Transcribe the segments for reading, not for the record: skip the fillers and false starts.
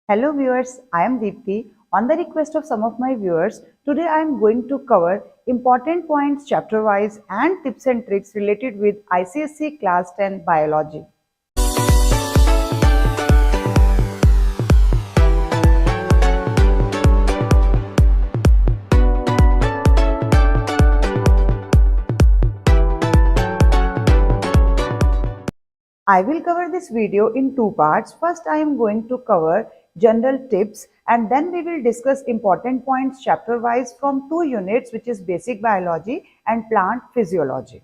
Hello viewers, I am Deepthi. On the request of some of my viewers, today I am going to cover important points chapter wise and tips and tricks related with ICSE Class 10 Biology. I will cover this video in two parts. First, I am going to cover general tips and then we will discuss important points chapter wise from two units, which is basic biology and plant physiology.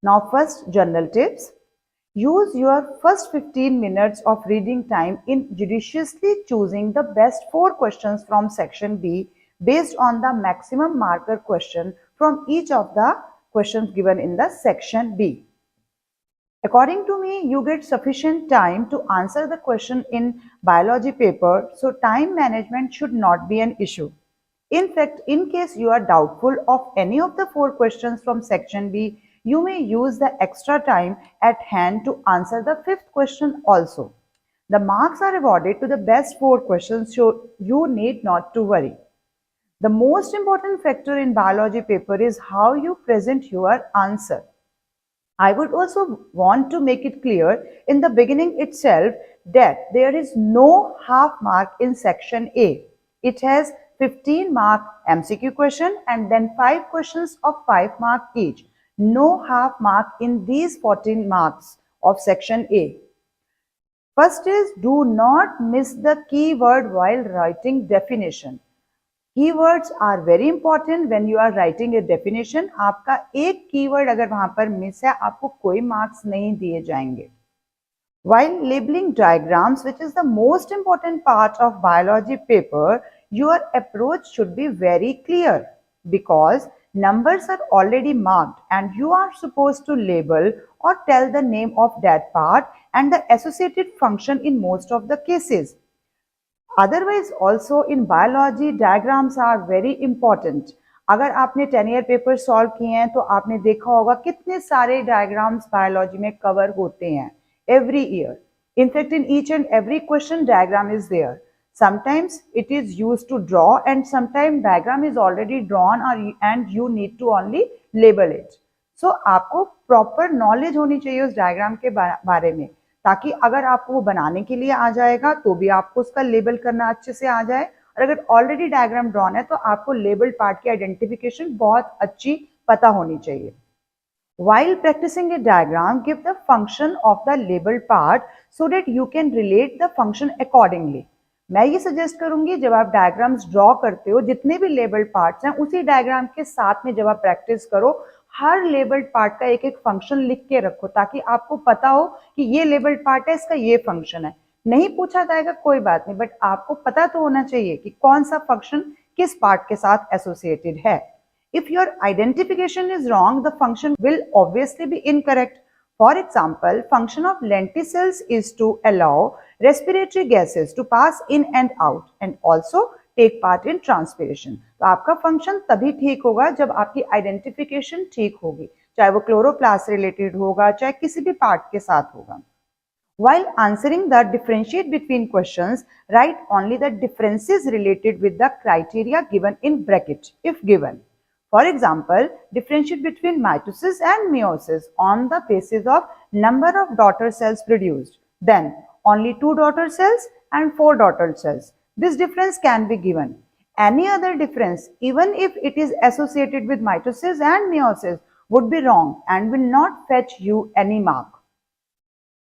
Now first, general tips. Use your first 15 minutes of reading time in judiciously choosing the best 4 questions from section B based on the maximum marker question from each of the questions given in the section B. According to me, you get sufficient time to answer the question in biology paper, so time management should not be an issue. In fact, in case you are doubtful of any of the 4 questions from section B, you may use the extra time at hand to answer the 5th question also. The marks are awarded to the best 4 questions, so you need not to worry. The most important factor in biology paper is how you present your answer. I would also want to make it clear in the beginning itself that there is no half mark in section A. It has 15 mark MCQ question and then 5 questions of 5 mark each. No half mark in these 14 marks of section A. First is, do not miss the keyword while writing definition. Keywords are very important when you are writing a definition. आपका एक keyword अगर वहां पर miss है, आपको कोई marks नहीं दिए जाएंगे. While labeling diagrams, which is the most important part of biology paper, your approach should be very clear because numbers are already marked and you are supposed to label or tell the name of that part and the associated function in most of the cases. Otherwise also in biology diagrams are very important. अगर आपने 10 year paper solve किए हैं तो आपने देखा होगा कितने सारे डायग्राम्स बायोलॉजी में कवर होते हैं every year. In fact, in each and every question diagram is there. Sometimes it is used to draw and sometimes diagram is already drawn and you need to only label it. So आपको proper knowledge होनी चाहिए उस diagram के बारे में, ताकि अगर आपको वो बनाने के लिए आ जाएगा तो भी आपको उसका लेबल करना अच्छे से आ जाए, और अगर ऑलरेडी डायग्राम ड्रॉन है तो आपको लेबल पार्ट की आइडेंटिफिकेशन बहुत अच्छी पता होनी चाहिए. While practicing a diagram, give the function of the labeled part so that you can relate the function accordingly. मैं ये सजेस्ट करूंगी जब आप डायग्राम्स ड्रॉ करते हो, जितने भी लेबल्ड पार्ट्स हैं उसी डायग्राम के साथ में जब आप प्रैक्टिस करो, हर लेबल्ड पार्ट का एक एक फंक्शन लिख के रखो ताकि आपको पता हो कि ये लेबल्ड पार्ट है, इसका ये फंक्शन है. नहीं पूछा जाएगा कोई बात नहीं, बट आपको पता तो होना चाहिए कि कौन सा फंक्शन किस पार्ट के साथ एसोसिएटेड है. If your identification is wrong, the function will obviously be incorrect. For example, function of lenticels is to allow respiratory gases to pass in and out and also take part in transpiration. तो आपका function तभी ठीक होगा जब आपकी identification ठीक होगी, चाहे वो क्लोरोप्लास्ट रिलेटेड होगा चाहे किसी भी पार्ट के साथ होगा. While answering the differentiate between questions, write only the differences related with the criteria given in bracket if given. For example, differentiate between mitosis and meiosis on the basis of number of daughter cells produced. Then, only 2 daughter cells and 4 daughter cells. This difference can be given. Any other difference, even if it is associated with mitosis and meiosis, would be wrong and will not fetch you any mark.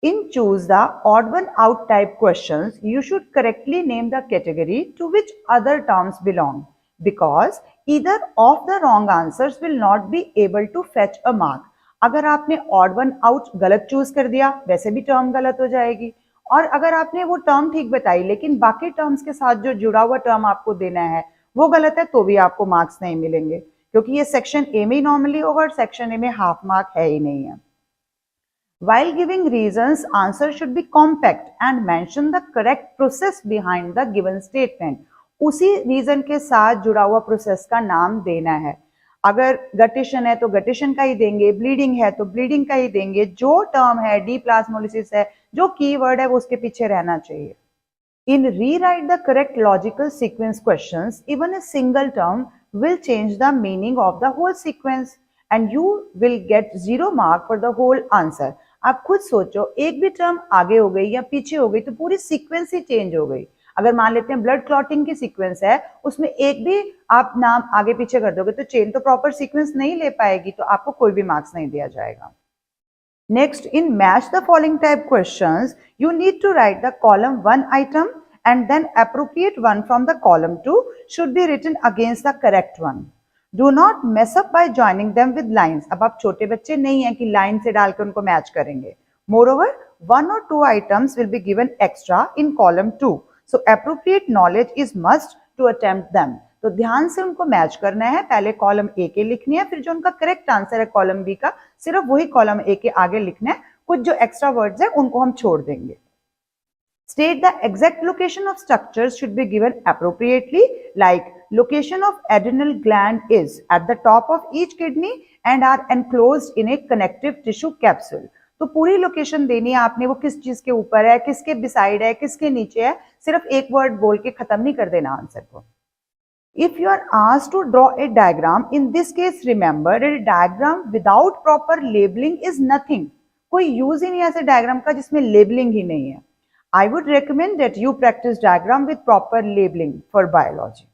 In choose the odd one out type questions, you should correctly name the category to which other terms belong, because either of the wrong answers will not be able to fetch a mark. अगर आपने odd one out गलत choose कर दिया, वैसे भी term गलत हो जाएगी, और अगर आपने वो टर्म ठीक बताई लेकिन बाकी टर्म्स के साथ जो जुड़ा हुआ टर्म आपको देना है वो गलत है तो भी आपको मार्क्स नहीं मिलेंगे, क्योंकि ये सेक्शन ए में नॉर्मली होगा और सेक्शन ए में हाफ मार्क है ही नहीं है. While giving reasons, answer should be compact and mention the correct process behind the given statement. उसी रीजन के साथ जुड़ा हुआ प्रोसेस का नाम देना है. अगर गटिशन है तो गटिशन का ही देंगे, ब्लीडिंग है तो ब्लीडिंग का ही देंगे, जो टर्म है डी प्लाज्मोलिसिस है, जो कीवर्ड है वो उसके पीछे रहना चाहिए. In rewrite the correct logical sequence questions, even a single term will change the meaning of the whole sequence and you will get 0 mark for the whole answer. आप खुद सोचो, एक भी टर्म आगे हो गई या पीछे हो गई तो पूरी सीक्वेंस ही चेंज हो गई. अगर मान लेते हैं ब्लड क्लॉटिंग की सीक्वेंस है, उसमें एक भी आप नाम आगे पीछे कर दोगे तो चेन तो प्रॉपर सीक्वेंस नहीं ले पाएगी, तो आपको कोई भी मार्क्स नहीं दिया जाएगा. Next, in match the following type questions, you need to write the column 1 item and then appropriate one from the column 2 should be written against the correct one. Do not mess up by joining them with lines. अब आप छोटे बच्चे नहीं हैं कि line से डाल के उनको मैच करेंगे. Moreover, 1 or 2 items will be given extra in column 2. So appropriate knowledge is must to attempt them. तो ध्यान से उनको मैच करना है. पहले कॉलम ए के लिखनी है, फिर जो उनका करेक्ट आंसर है कॉलम बी का सिर्फ वही कॉलम ए के आगे लिखना है. कुछ जो एक्स्ट्रा वर्ड्स है उनको हम छोड़ देंगे. State the exact location of structures should be given appropriately, like location of adrenal gland is at the top of each kidney and are enclosed in a connective tissue capsule. तो पूरी location देनी है आपने, वो किस चीज के ऊपर है, किसके बिसाइड है, किसके नीचे है. सिर्फ एक वर्ड बोल के खत्म नहीं कर देना आंसर को. If you are asked to draw a diagram, in this case remember a diagram without proper labeling is nothing. कोई यूज ही नहीं है ऐसे डायग्राम का जिसमें लेबलिंग ही नहीं है. I would recommend that you practice diagram with proper labeling for biology.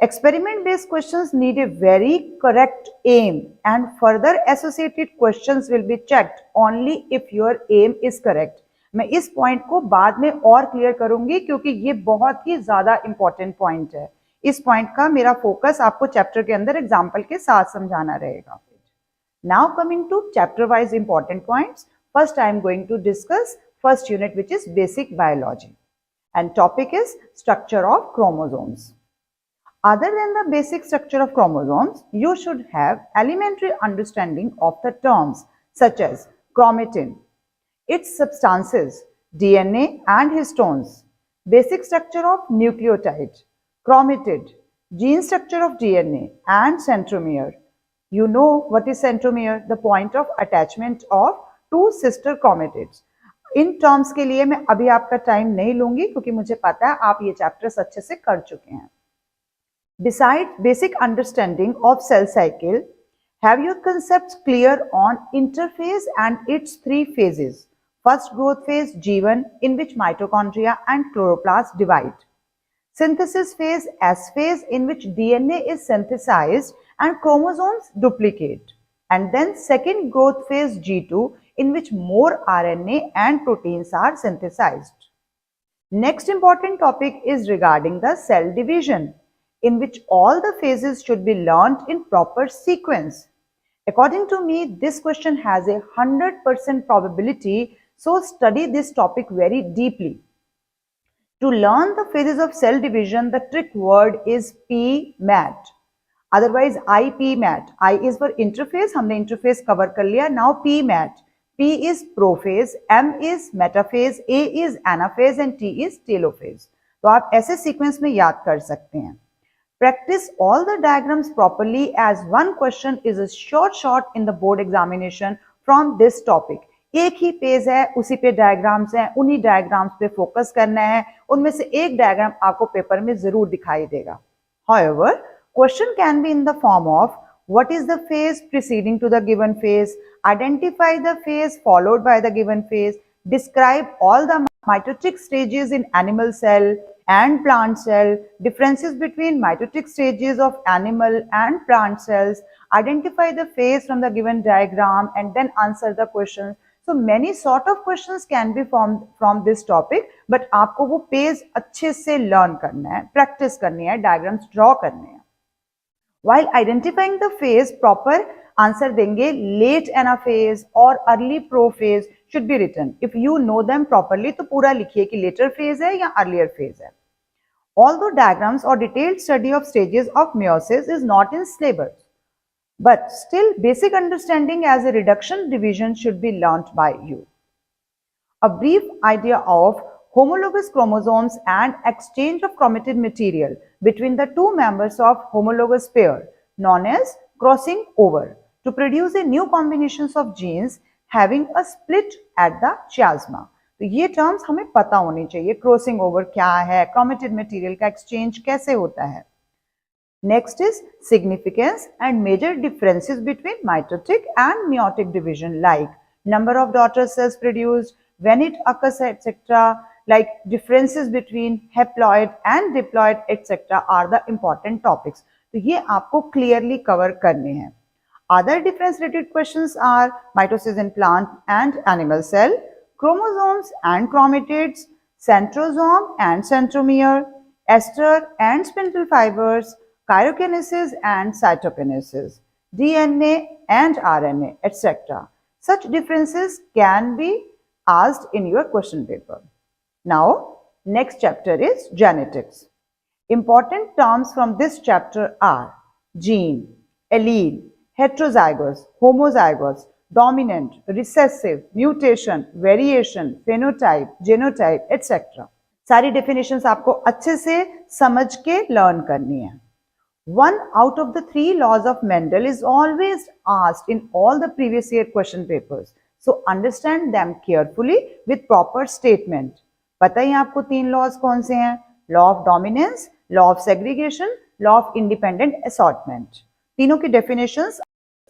Experiment based questions need a very correct aim and further associated questions will be checked only if your aim is correct. मैं इस point को बाद में और clear करूंगी क्योंकि ये बहुत ही ज्यादा इंपॉर्टेंट पॉइंट है. इस पॉइंट का मेरा फोकस आपको चैप्टर के अंदर एग्जाम्पल के साथ समझाना रहेगा. Now coming to chapter wise important points. First I am going to discuss first unit which is basic biology and topic is structure of chromosomes. Other than the basic structure of chromosomes, you should have elementary understanding of the terms such as chromatin, its substances, DNA and histones, basic structure of nucleotide, chromatid, gene structure of DNA and centromere. You know what is centromere? The point of attachment of two sister chromatids. In terms के लिए मैं अभी आपका time नहीं लूंगी क्योंकि मुझे पता है आप ये चैप्टर्स अच्छे से कर चुके हैं. Besides basic understanding of cell cycle, have your concepts clear on interphase and its 3 phases. First growth phase G1 in which mitochondria and chloroplast divide. Synthesis phase S phase in which DNA is synthesized and chromosomes duplicate. And then second growth phase G2 in which more RNA and proteins are synthesized. Next important topic is regarding the cell division, in which all the phases should be learnt in proper sequence. According to me, this question has a 100% probability, so study this topic very deeply. To learn the phases of cell division, the trick word is PMAT. Otherwise, IPMAT. I is for interphase, हमने interphase cover कर लिया. Now PMAT. P is prophase, M is metaphase, A is anaphase and T is telophase. तो आप ऐसे sequence में याद कर सकते हैं. Practice all the diagrams properly as one question is a short in the board examination from this topic. एक ही page है, उसी पे डायग्राम्स हैं, उन्हीं डायग्राम्स पे फोकस करना है. उनमें से एक डायग्राम आपको पेपर में जरूर दिखाई देगा. However, question can be in the form of what is the phase preceding to the given phase, identify the phase followed by the given phase, describe all the mitotic stages in animal cell and plant cell, differences between mitotic stages of animal and plant cells, identify the phase from the given diagram and then answer the questions. So many sort of questions can be formed from this topic, but आपको वो page अच्छे से learn करना है, practice करनी है, diagrams draw करने हैं. While identifying the phase, proper answer देंगे late anaphase और early prophase should be written. If you know them properly, तो पूरा लिखिए कि later phase है या earlier phase है. Although diagrams or detailed study of stages of meiosis is not in syllabus, but still basic understanding as a reduction division should be learnt by you. A brief idea of homologous chromosomes and exchange of chromatin material between the two members of homologous pair known as crossing over to produce a new combinations of genes having a split at the chiasma. तो ये terms हमें पता होनी चाहिए। Crossing over क्या है, chromatid material का exchange कैसे होता है। Next is significance and major differences between mitotic and meiotic division, like number of daughter cells produced, when it occurs, etc. Like differences between haploid and diploid, etc. are the important topics. तो ये आपको clearly cover करने हैं. Other difference related questions are mitosis in plant and animal cell, chromosomes and chromatids, centrosome and centromere, ester and spindle fibers, karokinesis and cytokinesis, DNA and RNA, etc. Such differences can be asked in your question paper. Now, next chapter is genetics. Important terms from this chapter are gene, allele, heterozygous, homozygous, dominant, recessive, mutation, variation, phenotype, genotype, etc. सारी definitions आपको अच्छे से समझ के learn करनी है. One out of the 3 laws of Mendel is always asked in all the previous year question papers. So understand them carefully with proper statement. पता ही आपको 3 laws कौन से हैं? Law of dominance, law of segregation, law of independent assortment. तीनों की definitions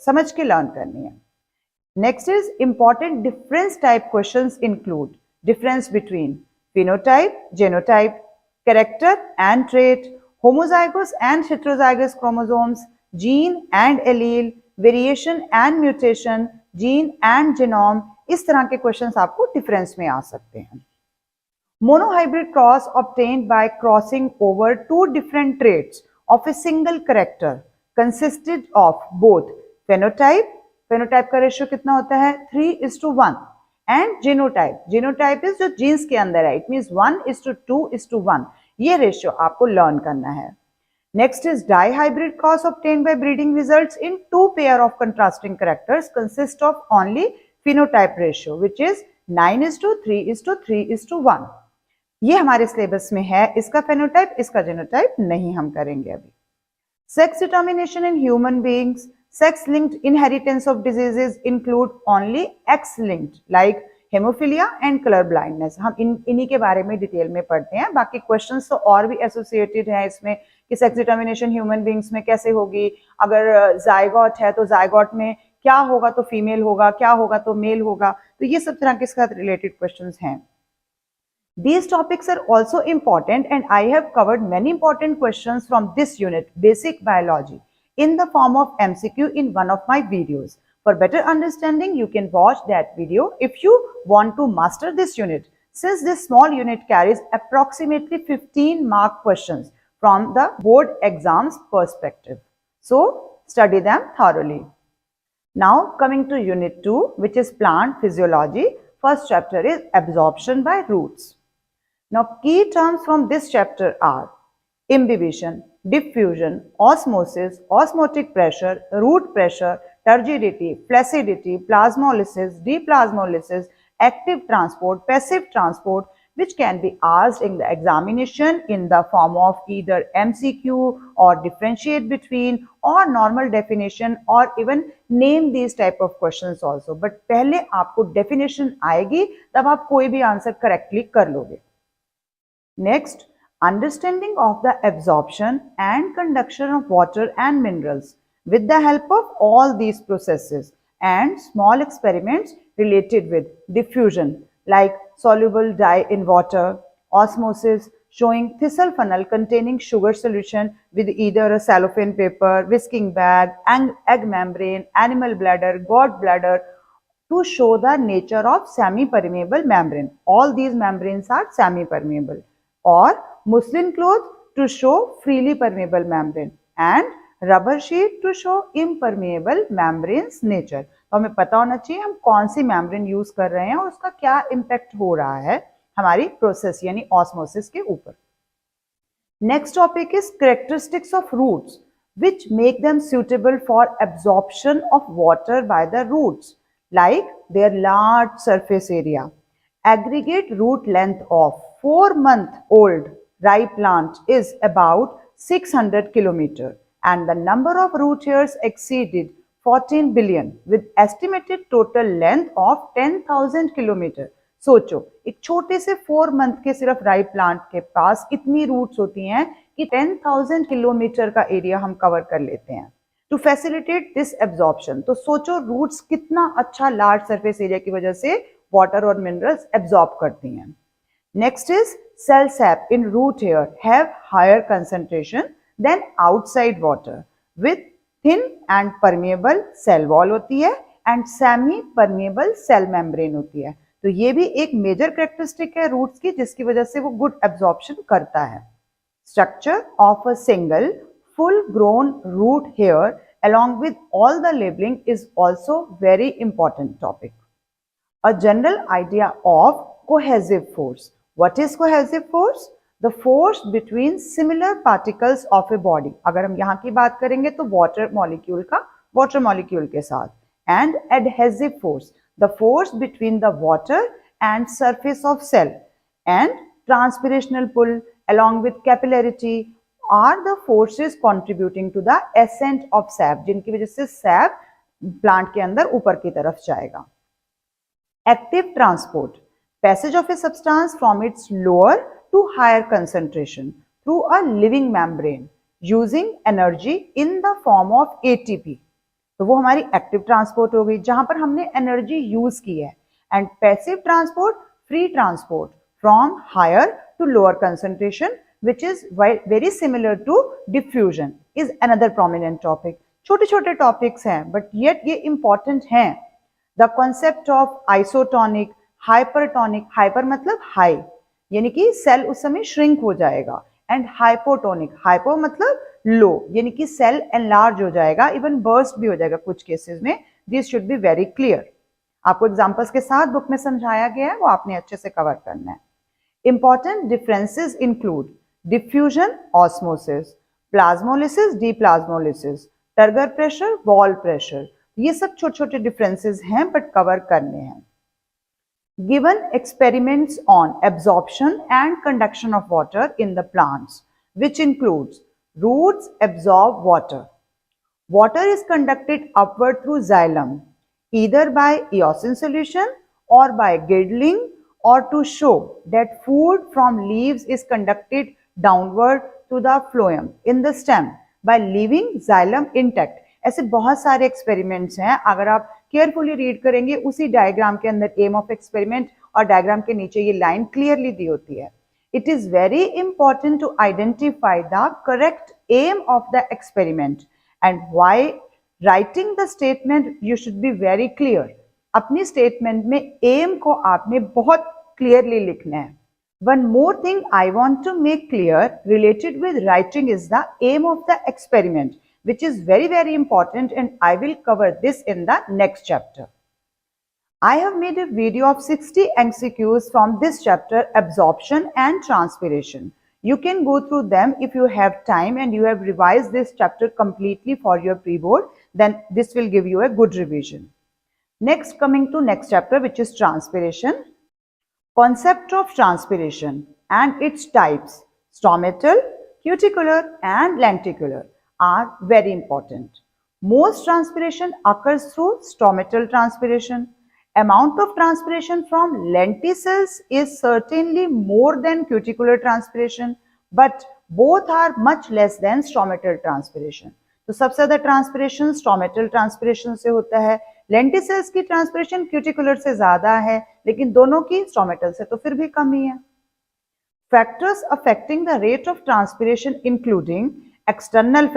समझ के learn करनी है. Next is important difference type questions include difference between phenotype, genotype, character and trait, homozygous and heterozygous chromosomes, gene and allele, variation and mutation, gene and genome. इस तरह के questions आपको difference में आ सकते हैं. Monohybrid cross obtained by crossing over 2 different traits of a single character consisted of both phenotype का ratio कितना होता है 3:1 and genotype is जो जीन्स के अंदर है, it means 1:2:1. ये रेशियो आपको लर्न करना है. Next is dihybrid cross obtained by breeding results in 2 pair of contrasting characters consist of only phenotype ratio which is 9:3:3:1. ये हमारे सिलेबस में है, इसका फेनोटाइप इसका जीनोटाइप नहीं हम करेंगे अभी. Sex determination in human beings, sex-linked inheritance of diseases include only X-linked like haemophilia and colour blindness. हम इन्हीं के बारे में डिटेल में पढ़ते हैं. बाकी क्वेश्चंस तो और भी एसोसिएटेड हैं इसमें कि सेक्स डिटर्मिनेशन ह्यूमन बींग्स में कैसे होगी, अगर जायगॉट है तो जायगॉट में क्या होगा तो फीमेल होगा, क्या होगा तो मेल होगा. तो ये सब तरह के साथ रिलेटेड क्वेश्चंस हैं. These topics are also important and I have covered many important questions from this unit, Basic Biology, in the form of MCQ in one of my videos. For better understanding, you can watch that video if you want to master this unit, since this small unit carries approximately 15 mark questions from the board exams perspective. So, study them thoroughly. Now, coming to Unit 2, which is Plant Physiology. First chapter is Absorption by Roots. Now, key terms from this chapter are imbibition, diffusion, osmosis, osmotic pressure, root pressure, turgidity, flaccidity, plasmolysis, deplasmolysis, active transport, passive transport, which can be asked in the examination in the form of either MCQ or differentiate between or normal definition or even name these type of questions also. But पहले आपको definition आएगी तब आप कोई भी answer correctly कर लोगे. Next, understanding of the absorption and conduction of water and minerals with the help of all these processes and small experiments related with diffusion like soluble dye in water, osmosis showing thistle funnel containing sugar solution with either a cellophane paper, whisking bag, egg membrane, animal bladder, god bladder to show the nature of semi-permeable membrane. All these membranes are semi-permeable. Or muslin cloth to show freely permeable membrane and rubber sheet to show impermeable membranes nature. तो हमें पता होना चाहिए हम कौन सी membrane use कर रहे हैं और उसका क्या impact हो रहा है हमारी प्रोसेस यानी ऑस्मोसिस के ऊपर. Next topic is characteristics of roots which make them suitable for absorption of water by the roots, like their large surface area, aggregate root length of 4-month-old rye plant is about 600 km and the number of root hairs exceeded 14 billion with estimated total length of 10,000 km. सोचो एक छोटे से 4 month के सिर्फ राई plant के पास इतनी roots होती हैं कि 10,000 किलोमीटर का एरिया हम कवर कर लेते हैं टू फैसिलिटेट दिस एब्जॉर्प्शन। तो सोचो रूट्स कितना अच्छा लार्ज सरफेस एरिया की वजह से वाटर और मिनरल्स एब्जॉर्ब करती हैं। Next is cell sap in root hair have higher concentration than outside water with thin and permeable cell wall होती है and semi permeable cell membrane होती है। तो ये भी एक मेजर कैरेक्टरिस्टिक है रूट्स की जिसकी वजह से वो गुड एब्जॉर्प्शन करता है। Structure of a single full grown root hair along with all the labeling is also very important topic. A general idea of cohesive force. What is cohesive force? The force between similar particles of a body. अगर हम यहाँ की बात करेंगे तो water molecule का water molecule के साथ. And adhesive force. The force between the water and surface of cell. And transpirational pull along with capillarity are the forces contributing to the ascent of sap. जिनकी वजह से sap plant के अंदर ऊपर की तरफ जाएगा. Active transport, passage of a substance from its lower to higher concentration through a living membrane using energy in the form of ATP. तो वो हमारी एक्टिव ट्रांसपोर्ट हो गई जहां पर हमने एनर्जी यूज की है। And passive transport, free transport from higher to lower concentration which is very similar to diffusion is another prominent topic. छोटे छोटे टॉपिक्स हैं बट येट ये इंपॉर्टेंट हैं। The concept of isotonic, hypertonic, hyper मतलब high यानी कि cell उस समय श्रिंक हो जाएगा, एंड हाइपोटोनिक, हाइपो मतलब लो यानी कि सेल एनलार्ज हो जाएगा, इवन बर्स्ट भी हो जाएगा कुछ केसेस में। This should be very clear. आपको एग्जांपल्स के साथ बुक में समझाया गया है, वो आपने अच्छे से कवर करना है। Important differences include diffusion, osmosis, plasmolysis, deplasmolysis, turgor pressure, wall pressure, ये सब छोटे छोटे डिफरेंसेस हैं बट कवर करने हैं। Given experiments on absorption and conduction of water in the plants, which includes roots absorb water. Water is conducted upward through xylem, either by eosin solution or by girdling, or to show that food from leaves is conducted downward to the phloem in the stem by leaving xylem intact. ऐसे बहुत सारे experiments हैं, अगर आप carefully read करेंगे उसी diagram के अंदर एम ऑफ एक्सपेरिमेंट और डायग्राम के नीचे ये लाइन क्लियरली दी होती है। It is very important to identify the correct aim of the experiment and why writing the statement you should be very clear. अपनी स्टेटमेंट में एम को आपने बहुत क्लियरली लिखना है। One more thing I want to make clear related with writing is the aim of the experiment, which is very important, and I will cover this in the next chapter. I have made a video of 60 MCQs from this chapter, absorption and transpiration. You can go through them if you have time and you have revised this chapter completely for your pre-board, then this will give you a good revision. Next, coming to next chapter, which is transpiration. Concept of transpiration and its types, stomatal, cuticular and lenticular, are very important. Most transpiration occurs through stomatal transpiration. Amount of transpiration from lenticels is certainly more than cuticular transpiration, but both are much less than stomatal transpiration. तो सबसे ज्यादा transpiration stomatal transpiration से होता है, lenticels की transpiration cuticular से ज्यादा है, लेकिन दोनों की स्टोमेटल से तो फिर भी कम ही है। Factors affecting the rate of transpiration including external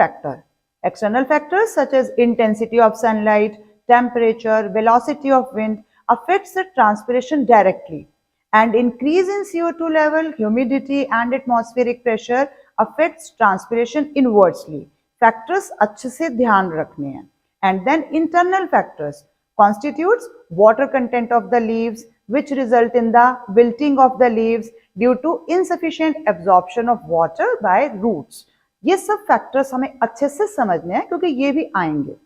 factors such as intensity of sunlight, temperature, velocity of wind affects the transpiration directly, and increase in CO2 level, humidity and atmospheric pressure affects transpiration inversely. Factors अच्छे से ध्यान रखने हैं। And then internal factors constitutes water content of the leaves, which result in the wilting of the leaves due to insufficient absorption of water by roots. ये सब factors हमें अच्छे से समझने हैं क्योंकि ये भी आएंगे।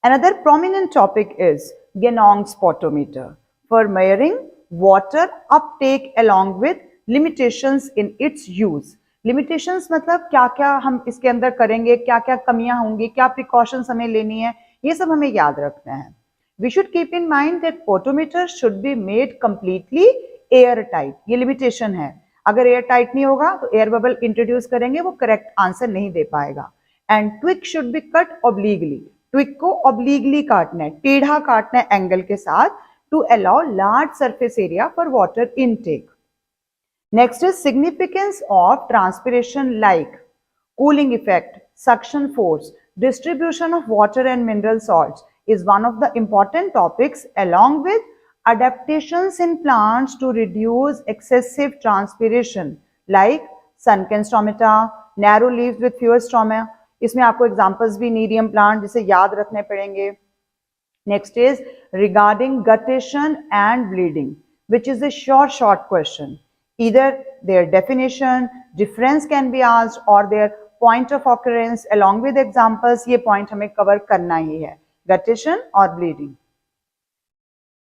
Another prominent topic is Genong spotometer for measuring water uptake along with limitations in its use. Limitations मतलब क्या क्या हम इसके अंदर करेंगे, क्या क्या कमियां होंगी, क्या प्रिकॉशंस हमें लेनी है, ये सब हमें याद रखना है। We should keep in mind that photometer should be made completely airtight. ये limitation है. अगर airtight नहीं होगा तो air bubble introduce करेंगे, वो correct answer नहीं दे पाएगा. And twig should be cut obliquely. Twig को obliquely काटना है, टेढ़ा काटना है एंगल के साथ to allow large surface area for water intake. Next is significance of transpiration like cooling effect, suction force, distribution of water and mineral salts is one of the important topics along with adaptations in plants to reduce excessive transpiration like sunken stomata, narrow leaves with fewer stomata. इसमें आपको examples भी Nerium plant जिसे याद रखने पड़ेंगे. Next is regarding guttation and bleeding, which is a short question. Either their definition, difference can be asked or their point of occurrence along with examples. ये point हमें cover करना ही है, guttation or bleeding.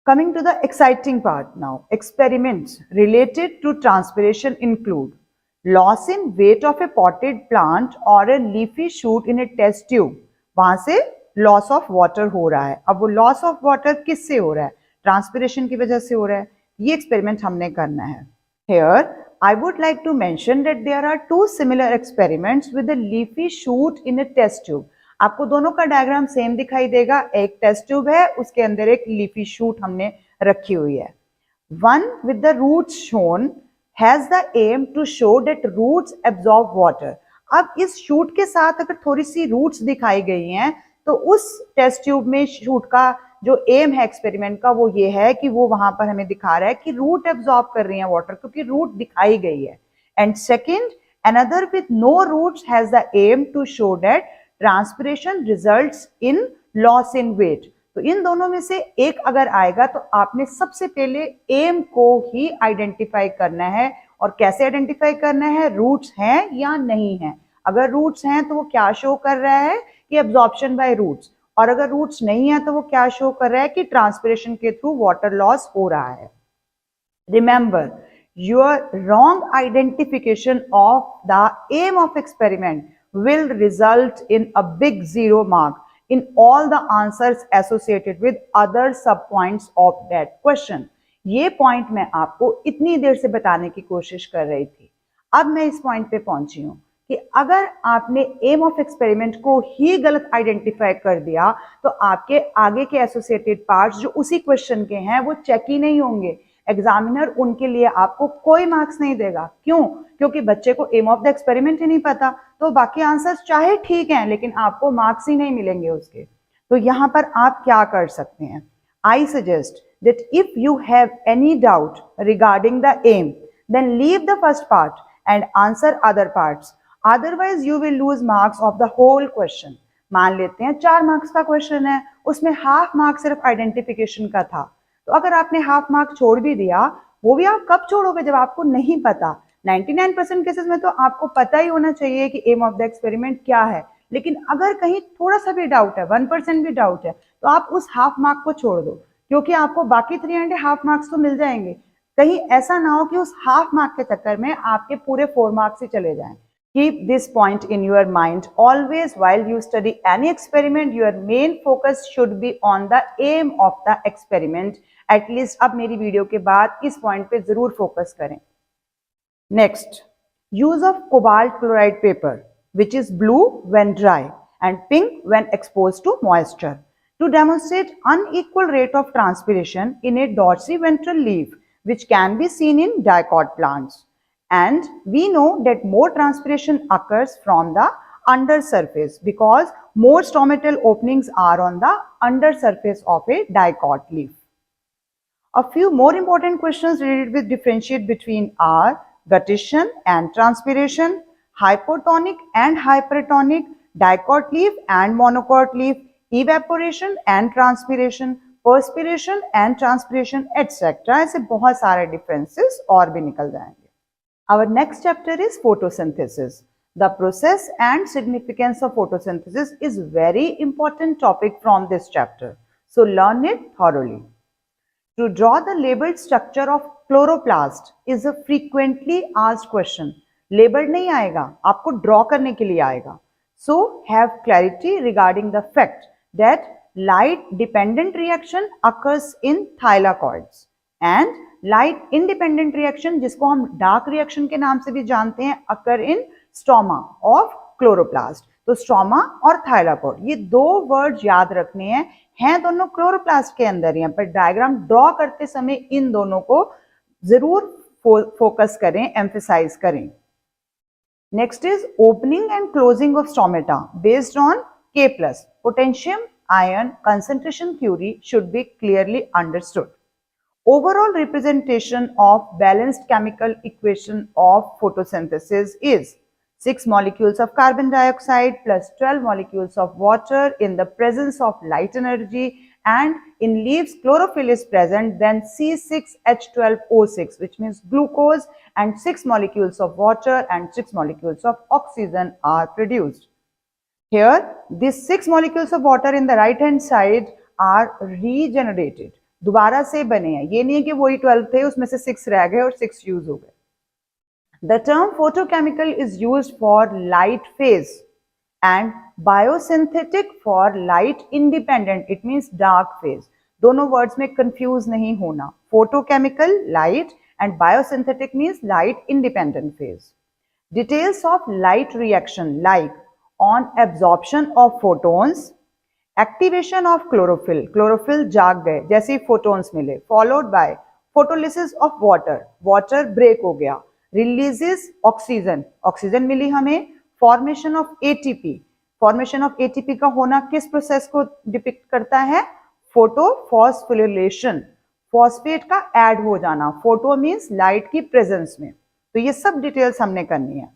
Coming to the exciting part now, experiments related to transpiration include loss in weight of a potted plant or a leafy shoot in a test tube. वहां से loss of water हो रहा है. अब वो loss of water किससे हो रहा है? ट्रांसपिरेशन की वजह से हो रहा है. ये एक्सपेरिमेंट हमने करना है. Here I would like to mention that there are two similar experiments with a leafy shoot in a test tube. आपको दोनों का डायग्राम सेम दिखाई देगा. एक टेस्ट ट्यूब है, उसके अंदर एक लीफी शूट हमने रखी हुई है. One with the roots shown has the aim to show that roots absorb water. अब इस शूट के साथ अगर थोड़ी सी रूट्स दिखाई गई हैं तो उस टेस्ट ट्यूब में शूट का जो एम है एक्सपेरिमेंट का वो ये है कि वो वहां पर हमें दिखा रहा है कि रूट एब्जॉर्ब कर रही है वाटर, क्योंकि रूट दिखाई गई है. And second, another with no roots has the aim to show that transpiration results in loss in weight. तो इन दोनों में से एक अगर आएगा तो आपने सबसे पहले एम को ही आइडेंटिफाई करना है. और कैसे आइडेंटिफाई करना है? रूट्स हैं या नहीं है. अगर रूट्स हैं तो वो क्या शो कर रहा है कि एब्जॉर्प्शन बाय रूट्स, और अगर रूट्स नहीं है तो वो क्या शो कर रहा है कि ट्रांसपिरेशन के थ्रू वाटर लॉस हो रहा है. Remember, your wrong identification of the aim of experiment will result in a big zero mark in all the answers associated with other subpoints of that question. ये point मैं आपको इतनी देर से बताने की कोशिश कर रही थी. अब मैं इस पॉइंट पे पहुंची हूं कि अगर आपने एम ऑफ एक्सपेरिमेंट को ही गलत आइडेंटिफाई कर दिया तो आपके आगे के एसोसिएटेड पार्ट्स जो उसी क्वेश्चन के हैं वो चेक ही नहीं होंगे. एग्जामिनर उनके लिए आपको कोई मार्क्स नहीं देगा. क्यों? क्योंकि बच्चे को एम ऑफ द एक्सपेरिमेंट ही नहीं पता, तो बाकी आंसर्स चाहे ठीक हैं लेकिन आपको मार्क्स ही नहीं मिलेंगे उसके. तो यहाँ पर आप क्या कर सकते हैं? I suggest that if you have any doubt regarding the aim, then leave the first part and answer other parts. Otherwise, you will lose marks of the whole question. मान लेते हैं 4 मार्क्स का क्वेश्चन है, उसमें half mark सिर्फ identification का था. तो अगर आपने हाफ मार्क छोड़ भी दिया, वो भी आप कब छोड़ोगे? जब आपको नहीं पता. 99% केसेस में तो आपको पता ही होना चाहिए कि एम ऑफ द एक्सपेरिमेंट क्या है. लेकिन अगर कहीं थोड़ा सा भी डाउट है, 1% भी डाउट है, तो आप उस हाफ मार्क को छोड़ दो, क्योंकि आपको बाकी 3.5 मार्क्स तो मिल जाएंगे. कहीं ऐसा ना हो कि उस हाफ मार्क के चक्कर में आपके पूरे 4 मार्क्स ही चले जाएं. Keep this point in your mind always while you study any experiment. Your main focus should be on the aim of the experiment. At least अब मेरी वीडियो के बाद इस पॉइंट पे जरूर फोकस करें. Next, use of cobalt chloride paper, which is blue when dry and pink when exposed to moisture, to demonstrate unequal rate of transpiration in a dorsiventral leaf, which can be seen in dicot plants. And we know that more transpiration occurs from the undersurface because more stomatal openings are on the undersurface of a dicot leaf. A few more important questions related with differentiate between are guttation and transpiration, hypotonic and hypertonic, dicot leaf and monocot leaf, evaporation and transpiration, perspiration and transpiration, etc. ऐसे बहुत सारे differences और भी निकल जाएंगे. Our next chapter is photosynthesis. The process and significance of photosynthesis is very important topic from this chapter. So learn it thoroughly. To draw the labeled structure of chloroplast is a frequently asked question. Labeled नहीं आएगा, आपको draw करने के लिए आएगा. So have clarity regarding the fact that light dependent reaction occurs in thylakoids and light independent reaction, जिसको हम dark reaction के नाम से भी जानते हैं, occur in stroma of chloroplast. तो स्ट्रोमा और थाइलाकोइड, ये दो वर्ड्स याद रखने हैं दोनों क्लोरोप्लास्ट के अंदर ही हैं, पर डायग्राम ड्रॉ करते समय इन दोनों को जरूर फोकस करें, एम्फेसाइज करें. Next is opening and closing of stomata based on K+. Potassium ion concentration theory should be clearly understood. Overall representation of balanced chemical equation of photosynthesis is 6 molecules of carbon dioxide plus 12 molecules of water in the presence of light energy, and in leaves chlorophyll is present, then C6H12O6, which means glucose, and 6 molecules of water and 6 molecules of oxygen are produced. Here these 6 molecules of water in the right hand side are regenerated. दोबारा से बने हैं, ये नहीं है कि वही 12 थे उसमें से 6 रह गए और 6 यूज हो गए. The term photochemical is used for light phase and biosynthetic for light independent. It means dark phase. दोनों words में confuse नहीं होना. Photochemical light and biosynthetic means light independent phase. Details of light reaction like on absorption of photons, activation of chlorophyll. Chlorophyll जाग गए जैसे ही photons मिले, followed by photolysis of water. Water break हो गया. Releases oxygen. Oxygen मिली हमें. Formation of ATP. Formation of ATP का होना किस प्रोसेस को डिपिक्ट करता है? फोटोफॉस्फोरिलेशन. फॉस्फेट का ऐड हो जाना. फोटो मीन्स लाइट की प्रेजेंस में. तो ये सब डिटेल्स हमने करनी है.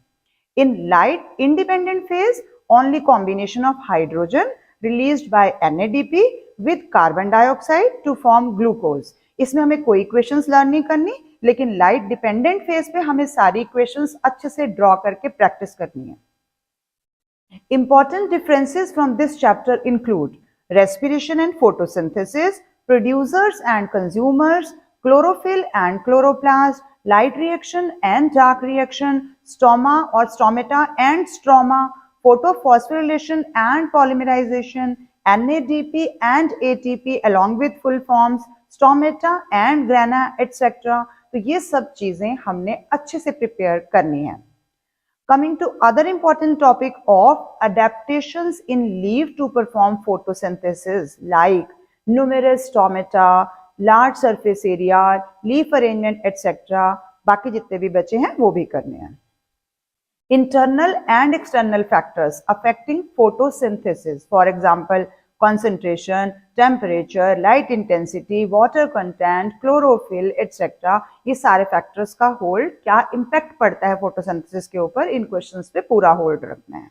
In light independent phase only combination of hydrogen released by NADP with carbon dioxide to form glucose. इसमें हमें कोई इक्वेशंस लर्न नहीं करनी, लेकिन लाइट डिपेंडेंट फेज पे हमें सारी इक्वेशंस अच्छे से ड्रॉ करके प्रैक्टिस करनी है. Important differences from this chapter include respiration and photosynthesis, producers and consumers, chlorophyll and chloroplast, light reaction and dark reaction, stoma और stomata and stroma, photophosphorilation and polymerization, NADP and ATP along with full forms, stomata and grana etc. तो ये सब चीजें हमने अच्छे से prepare करनी है. Coming to other important topic of adaptations in leaf to perform photosynthesis like numerous stomata, large surface area, leaf arrangement etc. बाकी जितने भी बचे हैं वो भी करने हैं. Internal and external factors affecting photosynthesis, for example, concentration, temperature, light intensity, water content, chlorophyll, etc. ये सारे factors का hold क्या impact पड़ता है photosynthesis के ऊपर, इन questions पे पूरा hold रखना है.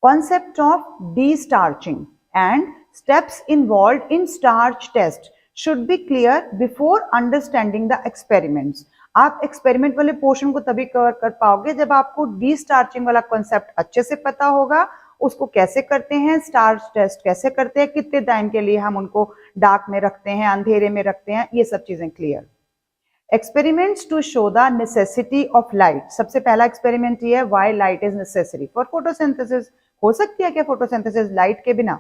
Concept of de-starching and steps involved in starch test should be clear before understanding the experiments. आप एक्सपेरिमेंट वाले पोर्शन को तभी कवर कर पाओगे जब आपको डी स्टार्चिंग वाला कॉन्सेप्ट अच्छे से पता होगा. उसको कैसे करते हैं, स्टार्च टेस्ट कैसे करते हैं, कितने टाइम के लिए हम उनको डार्क में रखते हैं, अंधेरे में रखते हैं, ये सब चीजें clear. Experiments to show the necessity of light. सबसे पहला एक्सपेरिमेंट ये है, why light is necessary for photosynthesis. हो सकती है क्या फोटोसिंथेसिस लाइट के बिना?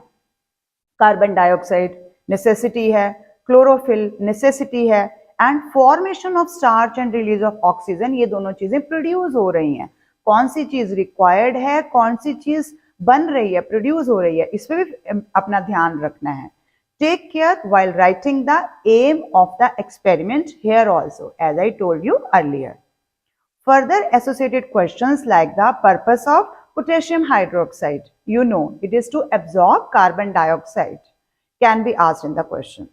कार्बन डाइऑक्साइड नेसेसिटी है, क्लोरोफिल नेसेसिटी है, and formation of starch and release of oxygen, ये दोनों चीजें प्रोड्यूस हो रही हैं. कौन सी चीज रिक्वायर्ड है, कौन सी चीज बन रही है, प्रोड्यूस हो रही है, इस पे भी अपना ध्यान रखना है. Take care while writing the aim of the experiment here also, as I told you earlier. Further associated questions like the purpose of potassium hydroxide, you know it is to absorb carbon dioxide, can be asked in the question.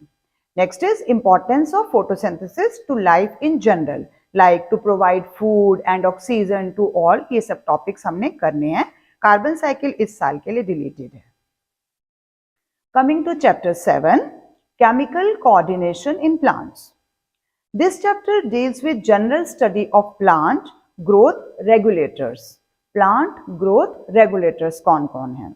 Next is importance of photosynthesis to life in general, like to provide food and oxygen to all. ये सब topics हमने करने हैं. Carbon cycle इस साल के लिए deleted है. Coming to chapter 7, chemical coordination in plants. This chapter deals with general study of plant growth regulators. Plant growth regulators कौन-कौन हैं?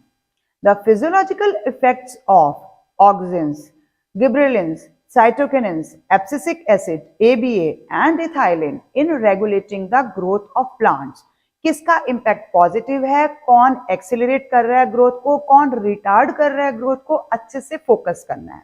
The physiological effects of auxins, gibberellins, cytokinins, abscisic acid, ABA and ethylene in regulating the growth of plants. किसका impact positive है, कौन accelerate कर रहा है growth को, कौन रिटार्ड कर रहा है ग्रोथ को, अच्छे से फोकस करना है.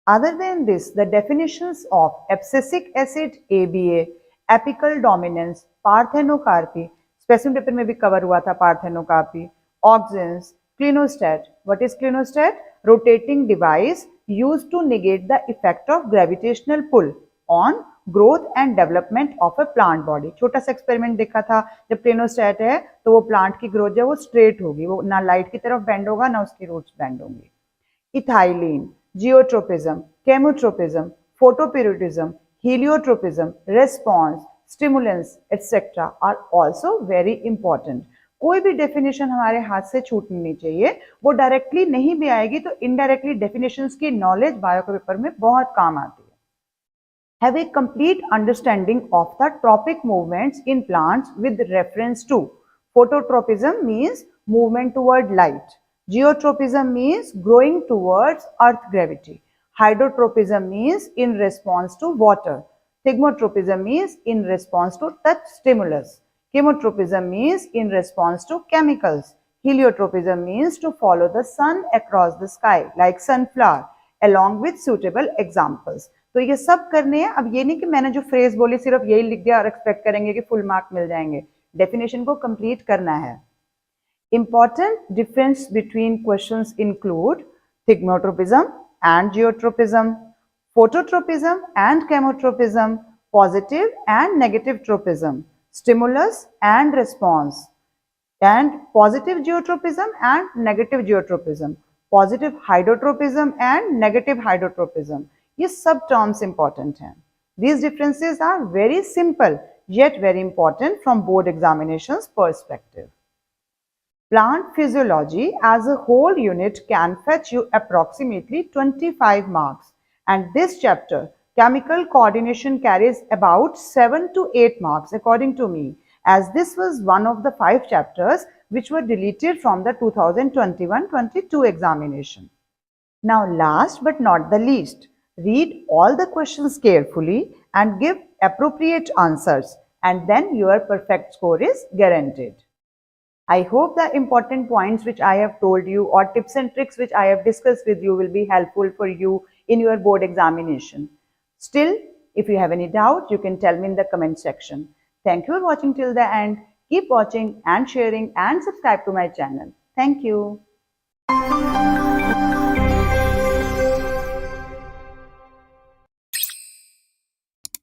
Other than this, the definitions of abscisic acid ABA, apical dominance, parthenocarpy, specimen paper में भी कवर हुआ था parthenocarpy, auxins, clinostat. What is clinostat? Rotating device used to negate the effect of gravitational pull on growth and development of a plant body. छोटा सा experiment देखा था, जब clinostat है तो वो प्लांट की ग्रोथ जो है वो स्ट्रेट होगी, वो ना लाइट की तरफ बेंड होगा ना उसकी रूट्स बेंड होंगी. Ethylene, geotropism, chemotropism, photoperiodism, heliotropism, response, stimulants, etc. are also very important. कोई भी डेफिनेशन हमारे हाथ से छूटनी नहीं चाहिए, वो डायरेक्टली नहीं भी आएगी तो इनडायरेक्टली डेफिनेशंस की नॉलेज बायो के पेपर में बहुत काम आती है. Have a complete understanding of the tropic movements in plants with reference to phototropism means movement toward light. Geotropism means growing towards earth gravity. Hydrotropism means in response to water. Thigmotropism means in response to touch stimulus. Chemotropism means in response to chemicals. Heliotropism means to follow the sun across the sky like sunflower along with suitable examples. तो ये सब करने हैं. अब ये नहीं कि मैंने जो फ्रेज बोली सिर्फ यही लिख दिया और एक्सपेक्ट करेंगे कि फुल मार्क मिल जाएंगे. डेफिनेशन को कंप्लीट करना है. Important difference between questions include thigmotropism and geotropism, phototropism and chemotropism, positive and negative tropism, stimulus and response, and positive geotropism and negative geotropism, positive hydrotropism and negative hydrotropism. ये सब terms important हैं. These differences are very simple yet very important from board examinations perspective. Plant physiology as a whole unit can fetch you approximately 25 marks, and this chapter chemical coordination carries about 7 to 8 marks according to me, as this was one of the 5 chapters which were deleted from the 2021-22 examination. Now last but not the least, read all the questions carefully and give appropriate answers, and then your perfect score is guaranteed. I hope the important points which I have told you or tips and tricks which I have discussed with you will be helpful for you in your board examination. Still, if you have any doubt, you can tell me in the comment section. Thank you for watching till the end. Keep watching and sharing and subscribe to my channel. Thank you.